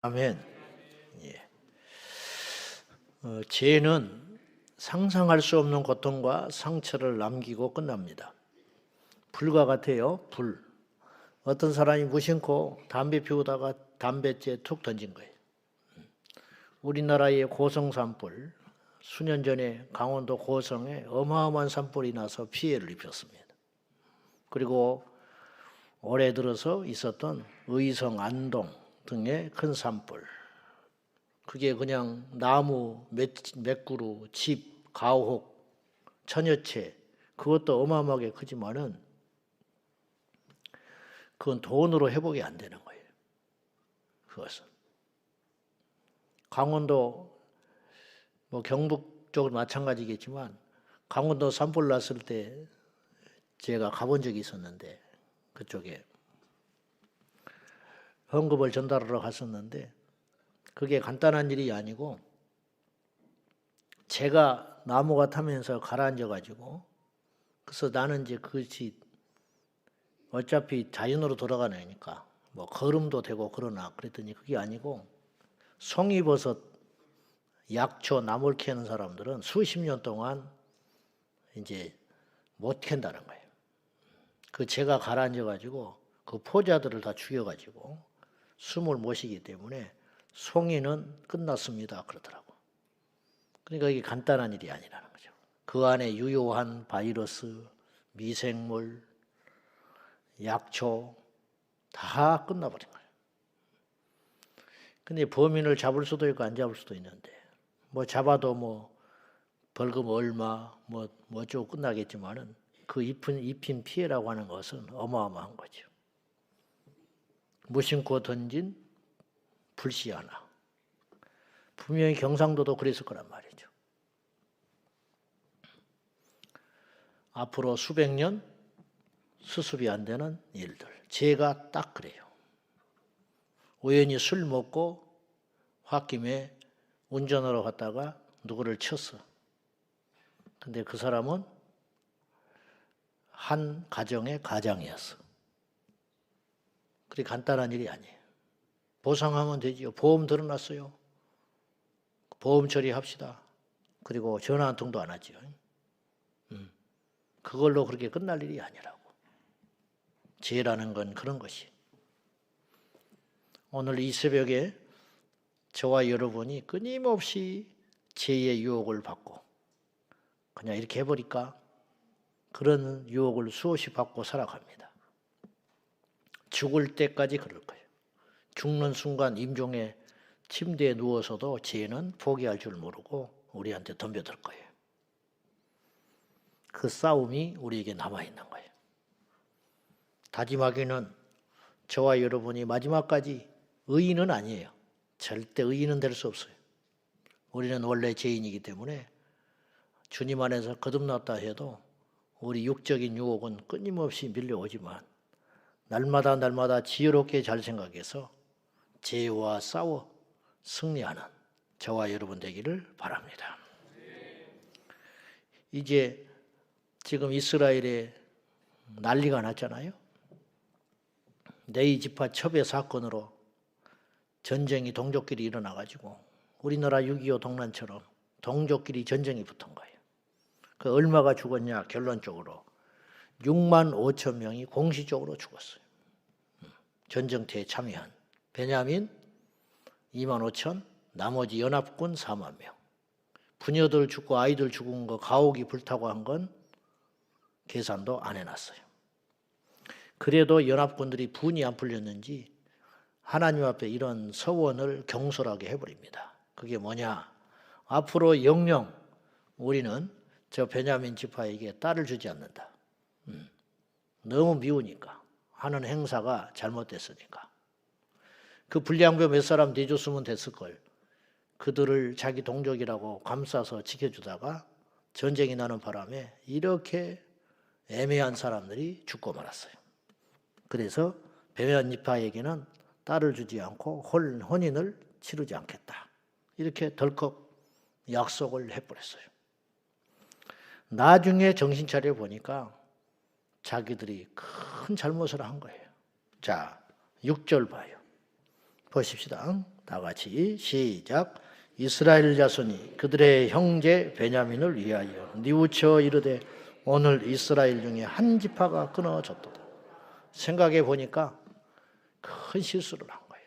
아멘. 예. 죄는 상상할 수 없는 고통과 상처를 남기고 끝납니다. 불과 같아요. 불. 어떤 사람이 무심코 담배 피우다가 담뱃재 툭 던진 거예요. 우리나라의 고성 산불, 수년 전에 강원도 고성에 어마어마한 산불이 나서 피해를 입혔습니다. 그리고 올해 들어서 있었던 의성, 안동 등의 큰 산불. 그게 그냥 나무 몇 그루, 집, 가옥, 천여채 그것도 어마어마하게 크지만은 그건 돈으로 회복이 안 되는 거예요. 그것은. 강원도 경북 쪽은 마찬가지겠지만 강원도 산불 났을 때 제가 가본 적이 있었는데 그쪽에 헌금을 전달하러 갔었는데 그게 간단한 일이 아니고 제가 나무가 타면서 가라앉아 가지고 그래서 나는 이제 그것이 어차피 자연으로 돌아가니까 걸음도 되고 그러나 그랬더니 그게 아니고 송이버섯 약초 나물 캐는 사람들은 수십 년 동안 이제 못 캔다는 거예요. 그 제가 가라앉아 가지고 그 포자들을 다 죽여 가지고 숨을 못 쉬기 때문에 송이는 끝났습니다 그러더라고. 그러니까 이게 간단한 일이 아니라는 거죠. 그 안에 유효한 바이러스, 미생물, 약초 다 끝나버린 거예요. 근데 범인을 잡을 수도 있고 안 잡을 수도 있는데 잡아도 벌금 얼마 어쩌고 끝나겠지만은 그 입힌 피해라고 하는 것은 어마어마한 거죠. 무심코 던진 불씨 하나. 분명히 경상도도 그랬을 거란 말이죠. 앞으로 수백 년 수습이 안 되는 일들. 제가 딱 그래요. 우연히 술 먹고 홧김에 운전하러 갔다가 누구를 쳤어. 근데 그 사람은 한 가정의 가장이었어. 그리 간단한 일이 아니에요. 보상하면 되지요. 보험 들어놨어요. 보험 처리합시다. 그리고 전화 한 통도 안 하지요. 그걸로 그렇게 끝날 일이 아니라고. 죄라는 건 그런 것이. 오늘 이 새벽에 저와 여러분이 끊임없이 죄의 유혹을 받고 그냥 이렇게 해버릴까? 그런 유혹을 수없이 받고 살아갑니다. 죽을 때까지 그럴 거예요. 죽는 순간 임종의 침대에 누워서도 죄는 포기할 줄 모르고 우리한테 덤벼들 거예요. 그 싸움이 우리에게 남아있는 거예요. 다짐하기는 저와 여러분이 마지막까지 의인은 아니에요. 절대 의인은 될 수 없어요. 우리는 원래 죄인이기 때문에 주님 안에서 거듭났다 해도 우리 육적인 유혹은 끊임없이 밀려오지만 날마다 지혜롭게 잘 생각해서 죄와 싸워 승리하는 저와 여러분 되기를 바랍니다. 이제 지금 이스라엘에 난리가 났잖아요. 네이 지파 첩의 사건으로 전쟁이 동족끼리 일어나가지고 우리나라 6.25 동란처럼 동족끼리 전쟁이 붙은 거예요. 그 얼마가 죽었냐? 결론적으로 6만 5천 명이 공식적으로 죽었어요. 전쟁터에 참여한 베냐민 2만 5천, 나머지 연합군 4만 명. 부녀들 죽고 아이들 죽은 거 가옥이 불타고 한 건 계산도 안 해놨어요. 그래도 연합군들이 분이 안 풀렸는지 하나님 앞에 이런 서원을 경솔하게 해버립니다. 그게 뭐냐? 앞으로 영영 우리는 저 베냐민 지파에게 딸을 주지 않는다. 너무 미우니까 하는 행사가 잘못됐으니까. 그 불량배 몇 사람 내줬으면 됐을걸. 그들을 자기 동족이라고 감싸서 지켜주다가 전쟁이 나는 바람에 이렇게 애매한 사람들이 죽고 말았어요. 그래서 베냐민 지파에게는 딸을 주지 않고 혼인을 치르지 않겠다. 이렇게 덜컥 약속을 해버렸어요. 나중에 정신 차려 보니까 자기들이 큰 잘못을 한 거예요. 자, 6절 봐요. 보십시다. 다 같이 시작. 이스라엘 자손이 그들의 형제 베냐민을 위하여 뉘우쳐 이르되 오늘 이스라엘 중에 한 지파가 끊어졌도다. 생각해 보니까 큰 실수를 한 거예요.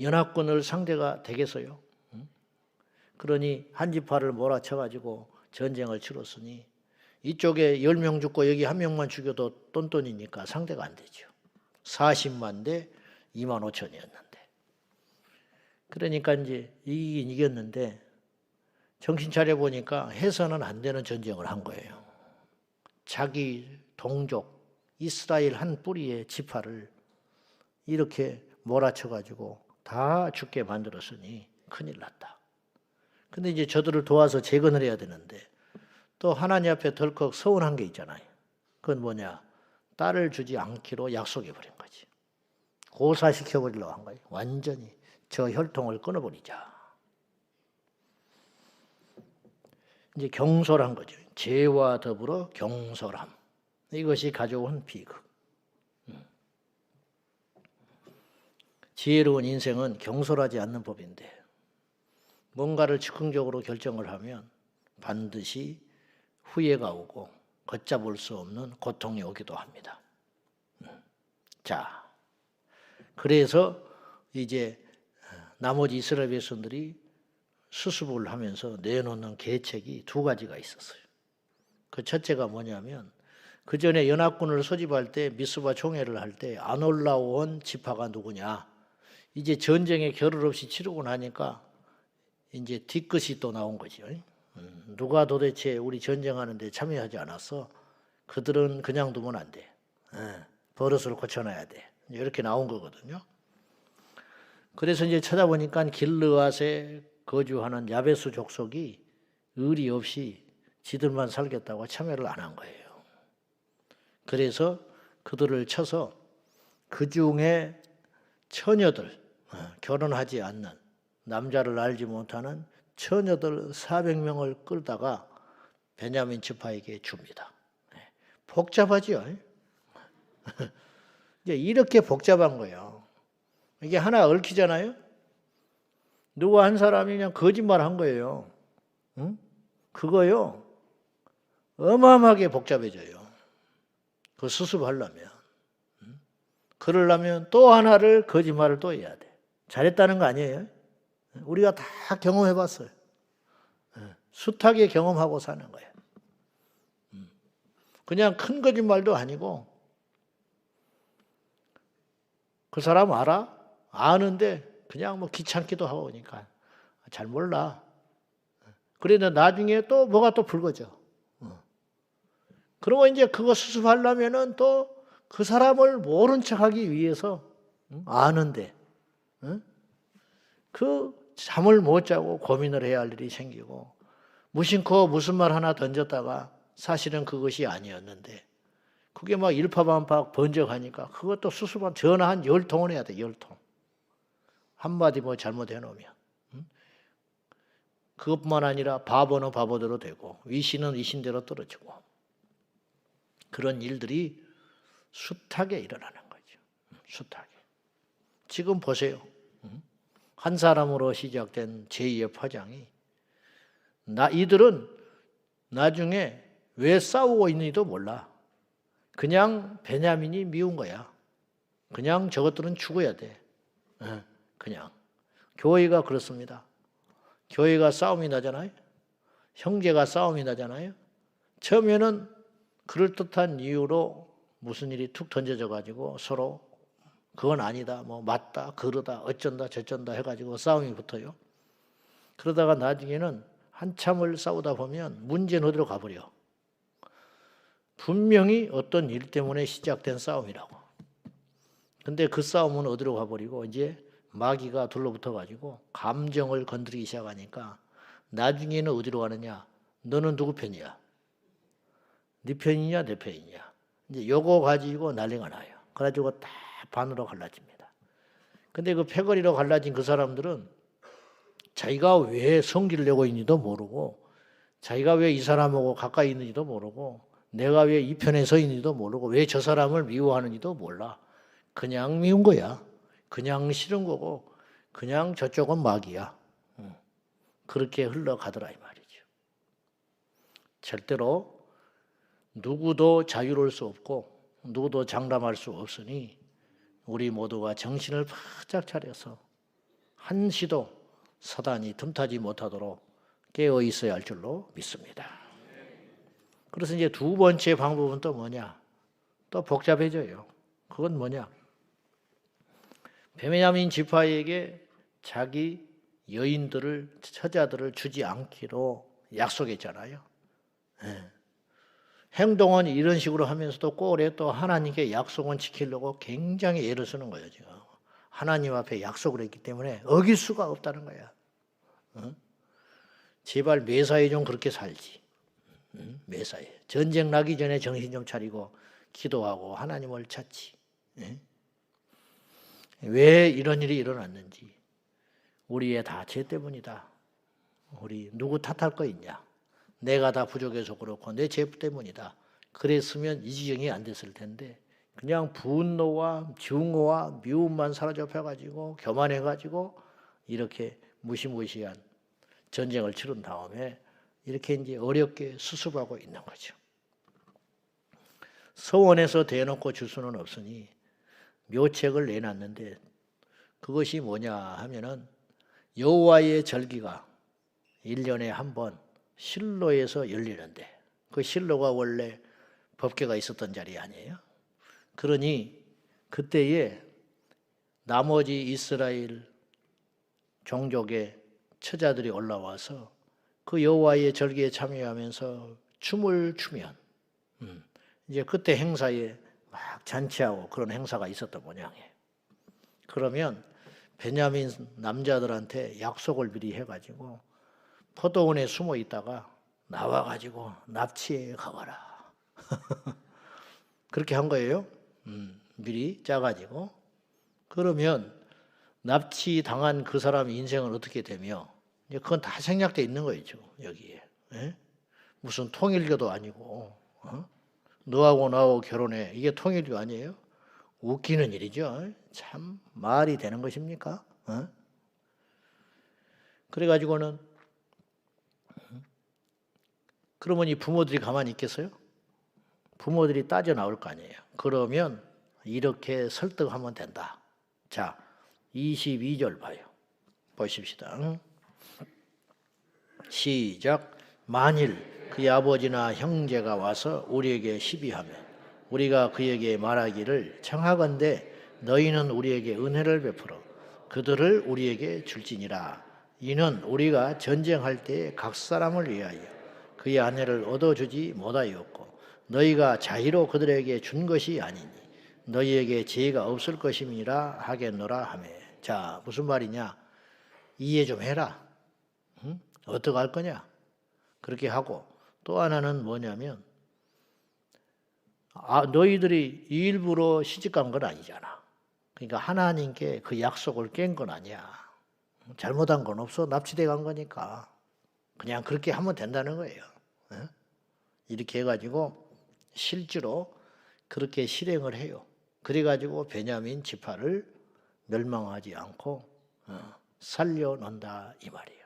연합군을 상대가 되겠어요? 그러니 한 지파를 몰아쳐가지고 전쟁을 치렀으니 이쪽에 10명 죽고 여기 1명만 죽여도 똔똔이니까 상대가 안 되죠. 40만 대 2만 5천이었는데. 그러니까 이제 이기긴 이겼는데 정신 차려 보니까 해서는 안 되는 전쟁을 한 거예요. 자기 동족 이스라엘 한 뿌리의 지파를 이렇게 몰아쳐가지고 다 죽게 만들었으니 큰일 났다. 근데 이제 저들을 도와서 재건을 해야 되는데 또 하나님 앞에 덜컥 서운한 게 있잖아요. 그건 뭐냐? 딸을 주지 않기로 약속해버린 거지. 고사시켜버리려고 한 거예요. 완전히 저 혈통을 끊어버리자. 이제 경솔한 거죠. 죄와 더불어 경솔함. 이것이 가져온 비극. 지혜로운 인생은 경솔하지 않는 법인데 뭔가를 즉흥적으로 결정을 하면 반드시 후회가 오고 걷잡을 수 없는 고통이 오기도 합니다. 자, 그래서 이제 나머지 이스라엘 백성들이 수습을 하면서 내놓는 계책이 두 가지가 있었어요. 그 첫째가 뭐냐면 그 전에 연합군을 소집할 때 미스바 총회를 할 때 안 올라온 지파가 누구냐. 이제 전쟁에 결을 없이 치르고 나니까 이제 뒤끝이 또 나온 거죠. 누가 도대체 우리 전쟁하는데 참여하지 않았어? 그들은 그냥 두면 안 돼. 버릇을 고쳐놔야 돼. 이렇게 나온 거거든요. 그래서 이제 찾아보니까 길르앗에 거주하는 야베스 족속이 의리 없이 지들만 살겠다고 참여를 안 한 거예요. 그래서 그들을 쳐서 그 중에 처녀들, 결혼하지 않는 남자를 알지 못하는 처녀들 400명을 끌다가 베냐민 지파에게 줍니다. 복잡하죠. 이제 이렇게 복잡한 거예요. 이게 하나 얽히잖아요. 누구 한 사람이 그냥 거짓말 한 거예요. 그거요. 어마어마하게 복잡해져요. 그 수습하려면. 그러려면 또 하나를 거짓말을 또 해야 돼. 잘했다는 거 아니에요. 우리가 다 경험해 봤어요. 숱하게 경험하고 사는 거예요. 그냥 큰 거짓말도 아니고 그 사람 알아? 아는데 그냥 뭐 귀찮기도 하고 그러니까 잘 몰라. 그런데 나중에 또 뭐가 또 불거져. 그러고 이제 그거 수습하려면은 또 그 사람을 모른 척하기 위해서 아는데 그 잠을 못 자고 고민을 해야 할 일이 생기고 무심코 무슨 말 하나 던졌다가 사실은 그것이 아니었는데 그게 막 일파만파 번쩍하니까 그것도 수습한 전화 한 10통을 해야 돼. 10통. 한마디 뭐 잘못해 놓으면 그것뿐만 아니라 바보는 바보대로 되고 위신은 위신대로 떨어지고 그런 일들이 숱하게 일어나는 거죠. 숱하게. 지금 보세요. 한 사람으로 시작된 제2의 파장이 이들은 나중에 왜 싸우고 있는지도 몰라. 그냥 베냐민이 미운 거야. 그냥 저것들은 죽어야 돼. 그냥. 교회가 그렇습니다. 교회가 싸움이 나잖아요. 형제가 싸움이 나잖아요. 처음에는 그럴듯한 이유로 무슨 일이 툭 던져져 가지고 서로 그건 아니다, 뭐 맞다, 그러다, 어쩐다, 저쩐다 해가지고 싸움이 붙어요. 그러다가 나중에는 한참을 싸우다 보면 문제는 어디로 가버려. 분명히 어떤 일 때문에 시작된 싸움이라고. 근데 그 싸움은 어디로 가버리고 이제 마귀가 둘러붙어가지고 감정을 건드리기 시작하니까 나중에는 어디로 가느냐. 너는 누구 편이야? 네 편이냐 내 편이냐. 이제 요거 가지고 난리가 나요. 그래가지고 다 반으로 갈라집니다. 근데 그 패거리로 갈라진 그 사람들은 자기가 왜 성기를 내고 있는지도 모르고 자기가 왜 이 사람하고 가까이 있는지도 모르고 내가 왜 이 편에 서 있는지도 모르고 왜 저 사람을 미워하는지도 몰라. 그냥 미운 거야. 그냥 싫은 거고 그냥 저쪽은 막이야. 그렇게 흘러가더라 이 말이죠. 절대로 누구도 자유로울 수 없고 누구도 장담할 수 없으니 우리 모두가 정신을 바짝 차려서 한시도 사단이 틈타지 못하도록 깨어 있어야 할 줄로 믿습니다. 그래서 이제 두 번째 방법은 또 뭐냐? 또 복잡해져요. 그건 뭐냐? 베냐민 지파에게 자기 여인들을, 처자들을 주지 않기로 약속했잖아요. 네. 행동은 이런 식으로 하면서도 꼴에 또 하나님께 약속은 지키려고 굉장히 애를 쓰는 거예요. 지금. 하나님 앞에 약속을 했기 때문에 어길 수가 없다는 거야. 제발 매사에 좀 그렇게 살지. 매사에. 전쟁 나기 전에 정신 좀 차리고 기도하고 하나님을 찾지. 왜 이런 일이 일어났는지. 우리의 다 죄 때문이다. 우리 누구 탓할 거 있냐. 내가 다 부족해서 그렇고 내 죄 때문이다. 그랬으면 이 지경이 안 됐을 텐데 그냥 분노와 증오와 미움만 사로잡혀가지고 교만해가지고 이렇게 무시무시한 전쟁을 치른 다음에 이렇게 이제 어렵게 수습하고 있는 거죠. 서원에서 대놓고 줄 수는 없으니 묘책을 내놨는데 그것이 뭐냐 하면은 여호와의 절기가 1년에 한 번 실로에서 열리는데 그 실로가 원래 법궤가 있었던 자리 아니에요? 그러니 그때에 나머지 이스라엘 종족의 처자들이 올라와서 그 여호와의 절기에 참여하면서 춤을 추면 이제 그때 행사에 막 잔치하고 그런 행사가 있었던 모양이에요. 그러면 베냐민 남자들한테 약속을 미리 해가지고 포도원에 숨어 있다가 나와가지고 납치해 가거라. 그렇게 한 거예요. 미리 짜가지고. 그러면 납치 당한 그 사람 인생은 어떻게 되며, 이제 그건 다 생략되어 있는 거죠, 여기에. 예? 무슨 통일교도 아니고, 너하고 나하고 결혼해. 이게 통일교 아니에요? 웃기는 일이죠. 참 말이 되는 것입니까? 그래가지고는 그러면 이 부모들이 가만히 있겠어요? 부모들이 따져 나올 거 아니에요. 그러면 이렇게 설득하면 된다. 자, 22절 봐요. 보십시다. 시작. 만일 그의 아버지나 형제가 와서 우리에게 시비하면 우리가 그에게 말하기를 청하건대 너희는 우리에게 은혜를 베풀어 그들을 우리에게 줄지니라. 이는 우리가 전쟁할 때에 각 사람을 위하여 그의 아내를 얻어주지 못하였고 너희가 자의로 그들에게 준 것이 아니니 너희에게 죄가 없을 것임이라 하겠노라 하매. 자, 무슨 말이냐? 이해 좀 해라. 어떻게 할 거냐? 그렇게 하고 또 하나는 뭐냐면 너희들이 일부러 시집간 건 아니잖아. 그러니까 하나님께 그 약속을 깬 건 아니야. 잘못한 건 없어. 납치돼 간 거니까. 그냥 그렇게 하면 된다는 거예요. 이렇게 해가지고 실제로 그렇게 실행을 해요. 그래가지고 베냐민 지파를 멸망하지 않고 살려놓는다 이 말이에요.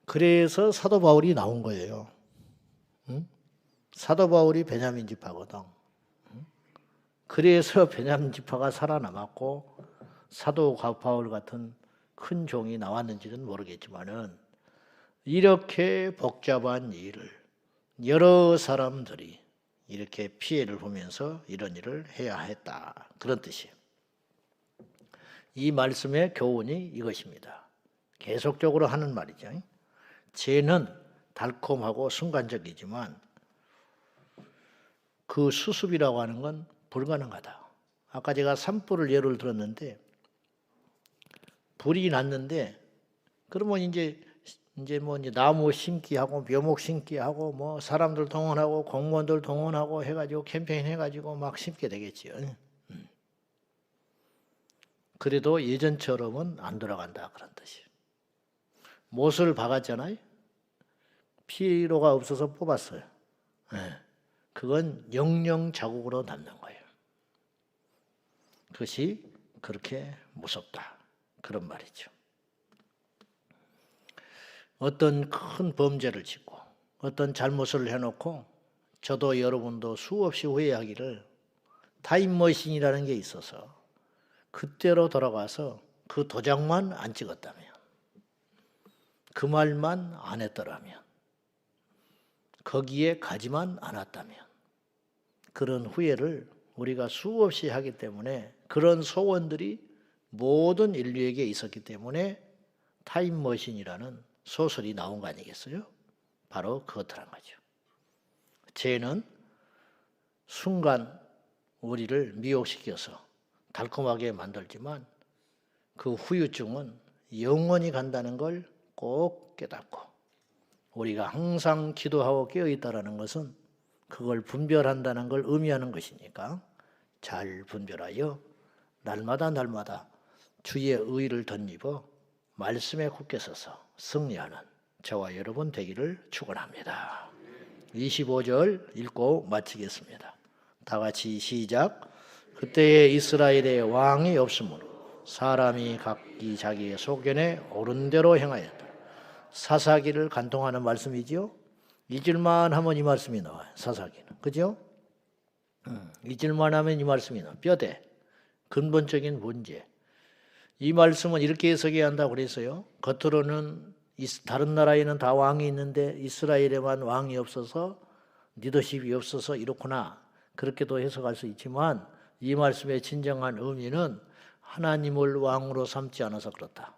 그래서 사도 바울이 나온 거예요. 사도 바울이 베냐민 지파거든. 그래서 베냐민 지파가 살아남았고 사도 바울 같은 큰 종이 나왔는지는 모르겠지만은 이렇게 복잡한 일을 여러 사람들이 이렇게 피해를 보면서 이런 일을 해야 했다. 그런 뜻이에요. 이 말씀의 교훈이 이것입니다. 계속적으로 하는 말이죠. 죄는 달콤하고 순간적이지만 그 수습이라고 하는 건 불가능하다. 아까 제가 산불을 예를 들었는데 불이 났는데 그러면 이제 나무 심기하고 묘목 심기하고 뭐 사람들 동원하고 공무원들 동원하고 해가지고 캠페인 해가지고 막 심게 되겠지요. 그래도 예전처럼은 안 돌아간다 그런 뜻이에요. 못을 박았잖아요. 피로가 없어서 뽑았어요. 그건 영영 자국으로 남는 거예요. 그것이 그렇게 무섭다. 그런 말이죠. 어떤 큰 범죄를 짓고 어떤 잘못을 해놓고 저도 여러분도 수없이 후회하기를 타임머신이라는 게 있어서 그때로 돌아가서 그 도장만 안 찍었다면, 그 말만 안 했더라면, 거기에 가지만 않았다면, 그런 후회를 우리가 수없이 하기 때문에 그런 소원들이 모든 인류에게 있었기 때문에 타임머신이라는 소설이 나온 거 아니겠어요? 바로 그렇다는 거죠. 죄는 순간 우리를 미혹시켜서 달콤하게 만들지만 그 후유증은 영원히 간다는 걸 꼭 깨닫고, 우리가 항상 기도하고 깨어있다는 것은 그걸 분별한다는 걸 의미하는 것이니까 잘 분별하여 날마다 주의 의를 덧입어 말씀에 굳게 서서 승리하는 저와 여러분 되기를 축원합니다. 25절 읽고 마치겠습니다. 다 같이 시작. 그때에 이스라엘에 왕이 없으므로 사람이 각기 자기의 소견에 옳은 대로 행하였다. 사사기를 간통하는 말씀이지요. 잊을만 하면 이 말씀이 나와요. 사사기는. 그죠? 잊을만 하면 이 말씀이 나와요. 뼈대. 근본적인 문제. 이 말씀은 이렇게 해석해야 한다고 그랬어요. 겉으로는 다른 나라에는 다 왕이 있는데 이스라엘에만 왕이 없어서, 리더십이 없어서 이렇구나. 그렇게도 해석할 수 있지만 이 말씀의 진정한 의미는 하나님을 왕으로 삼지 않아서 그렇다.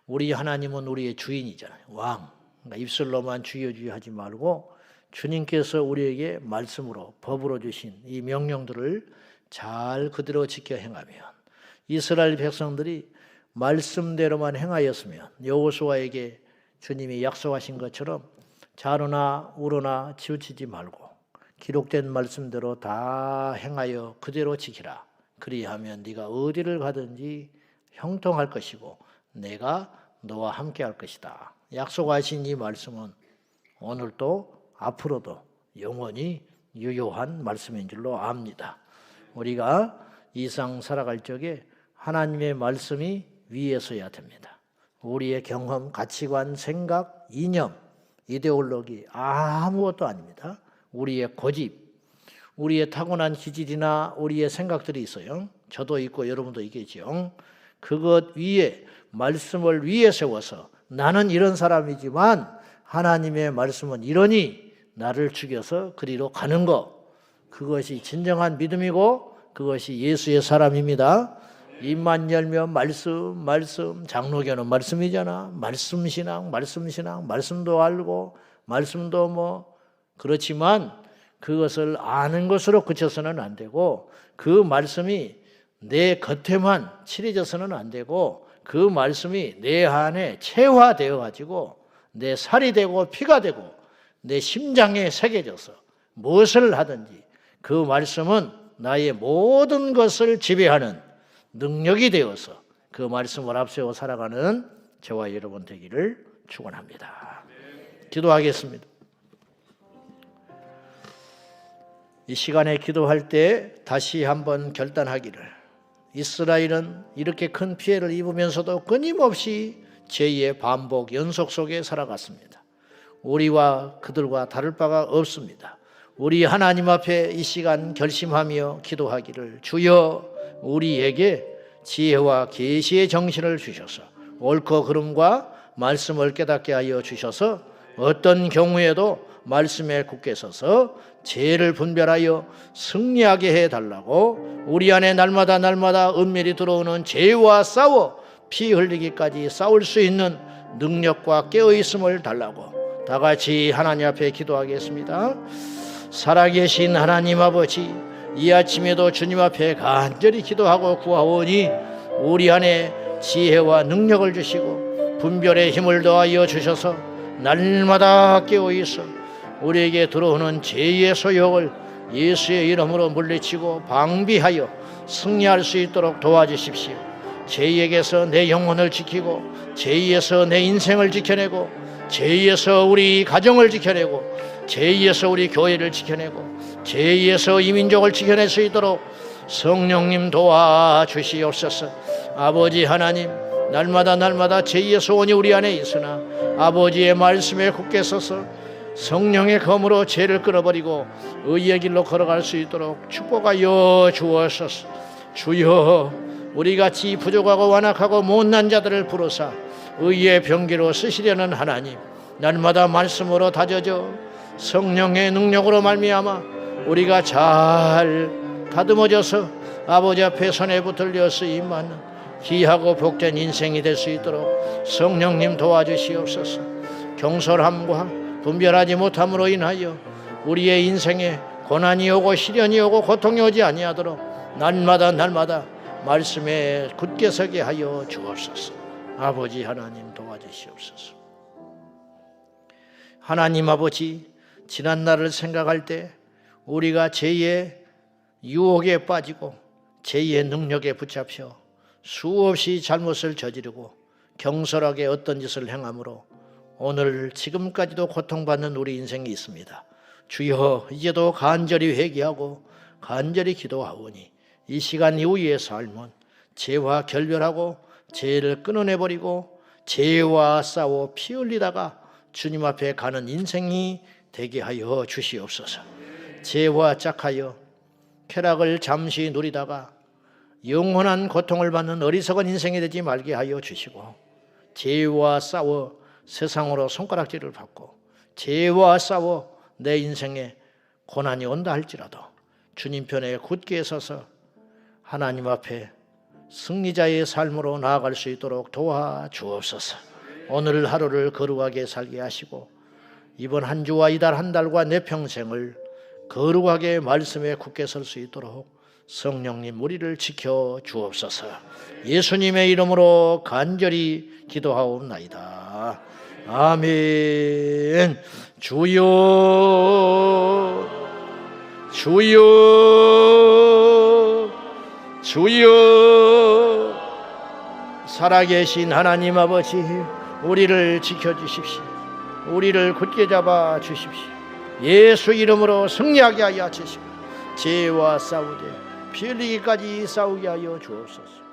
우리 하나님은 우리의 주인이잖아요. 왕. 그러니까 입술로만 주여 주여 하지 말고 주님께서 우리에게 말씀으로 법으로 주신 이 명령들을 잘 그대로 지켜 행하면, 이스라엘 백성들이 말씀대로만 행하였으면 여호수아에게 주님이 약속하신 것처럼 좌로나 우로나 치우치지 말고 기록된 말씀대로 다 행하여 그대로 지키라. 그리하면 네가 어디를 가든지 형통할 것이고 내가 너와 함께 할 것이다. 약속하신 이 말씀은 오늘도 앞으로도 영원히 유효한 말씀인 줄로 압니다. 우리가 이 상 살아갈 적에 하나님의 말씀이 위에 서야 됩니다. 우리의 경험, 가치관, 생각, 이념, 이데올로기 아무것도 아닙니다. 우리의 고집, 우리의 타고난 기질이나 우리의 생각들이 있어요. 저도 있고 여러분도 있겠죠. 그것 위에, 말씀을 위에 세워서 나는 이런 사람이지만 하나님의 말씀은 이러니 나를 죽여서 그리로 가는 것, 그것이 진정한 믿음이고 그것이 예수의 사람입니다. 입만 열면 말씀, 장로교는 말씀이잖아. 말씀신앙, 말씀도 알고 말씀도 그렇지만 그것을 아는 것으로 그쳐서는 안 되고, 그 말씀이 내 겉에만 칠해져서는 안 되고, 그 말씀이 내 안에 체화되어 가지고 내 살이 되고 피가 되고 내 심장에 새겨져서 무엇을 하든지 그 말씀은 나의 모든 것을 지배하는 능력이 되어서 그 말씀을 앞세워 살아가는 저와 여러분 되기를 축원합니다. 기도하겠습니다. 이 시간에 기도할 때 다시 한번 결단하기를, 이스라엘은 이렇게 큰 피해를 입으면서도 끊임없이 죄의 반복 연속 속에 살아갔습니다. 우리와 그들과 다를 바가 없습니다. 우리 하나님 앞에 이 시간 결심하며 기도하기를, 주여 우리에게 지혜와 계시의 정신을 주셔서 옳고 그름과 말씀을 깨닫게 하여 주셔서 어떤 경우에도 말씀에 굳게 서서 죄를 분별하여 승리하게 해달라고, 우리 안에 날마다 은밀히 들어오는 죄와 싸워 피 흘리기까지 싸울 수 있는 능력과 깨어있음을 달라고 다 같이 하나님 앞에 기도하겠습니다. 살아계신 하나님 아버지, 이 아침에도 주님 앞에 간절히 기도하고 구하오니 우리 안에 지혜와 능력을 주시고 분별의 힘을 더하여 주셔서 날마다 깨어있어 우리에게 들어오는 죄의 소욕을 예수의 이름으로 물리치고 방비하여 승리할 수 있도록 도와주십시오. 죄에게서 내 영혼을 지키고, 죄에서 내 인생을 지켜내고, 죄에서 우리 가정을 지켜내고, 죄에서 우리 교회를 지켜내고, 죄에서 이 민족을 지켜낼 수 있도록 성령님 도와주시옵소서. 아버지 하나님, 날마다 제2의 소원이 우리 안에 있으나 아버지의 말씀에 굳게 서서 성령의 검으로 죄를 끊어버리고 의의 길로 걸어갈 수 있도록 축복하여 주옵소서. 주여, 우리같이 부족하고 완악하고 못난 자들을 부르사 의의 병기로 쓰시려는 하나님, 날마다 말씀으로 다져져 성령의 능력으로 말미암아 우리가 잘 다듬어져서 아버지 앞에 손에 붙들려 쓰임받는 귀하고 복된 인생이 될 수 있도록 성령님 도와주시옵소서. 경솔함과 분별하지 못함으로 인하여 우리의 인생에 고난이 오고 시련이 오고 고통이 오지 아니하도록 날마다 말씀에 굳게 서게 하여 주옵소서. 아버지 하나님 도와주시옵소서. 하나님 아버지, 지난 날을 생각할 때 우리가 죄의 유혹에 빠지고 죄의 능력에 붙잡혀 수없이 잘못을 저지르고 경솔하게 어떤 짓을 행함으로 오늘 지금까지도 고통받는 우리 인생이 있습니다. 주여, 이제도 간절히 회개하고 간절히 기도하오니 이 시간 이후의 삶은 죄와 결별하고 죄를 끊어내버리고 죄와 싸워 피 흘리다가 주님 앞에 가는 인생이 되게 하여 주시옵소서. 죄와 짝하여 쾌락을 잠시 누리다가 영원한 고통을 받는 어리석은 인생이 되지 말게 하여 주시고, 죄와 싸워 세상으로 손가락질을 받고 죄와 싸워 내 인생에 고난이 온다 할지라도 주님 편에 굳게 서서 하나님 앞에 승리자의 삶으로 나아갈 수 있도록 도와주옵소서. 오늘 하루를 거룩하게 살게 하시고 이번 한 주와 이달 한 달과 내 평생을 거룩하게 말씀에 굳게 설 수 있도록 성령님 우리를 지켜 주옵소서. 예수님의 이름으로 간절히 기도하옵나이다. 아멘. 주여, 주여, 주여. 살아계신 하나님 아버지, 우리를 지켜주십시오. 우리를 굳게 잡아 주십시오. 예수 이름으로 승리하게 하여 주시고 죄와 싸우되 피 흘리기까지 싸우게 하여 주옵소서.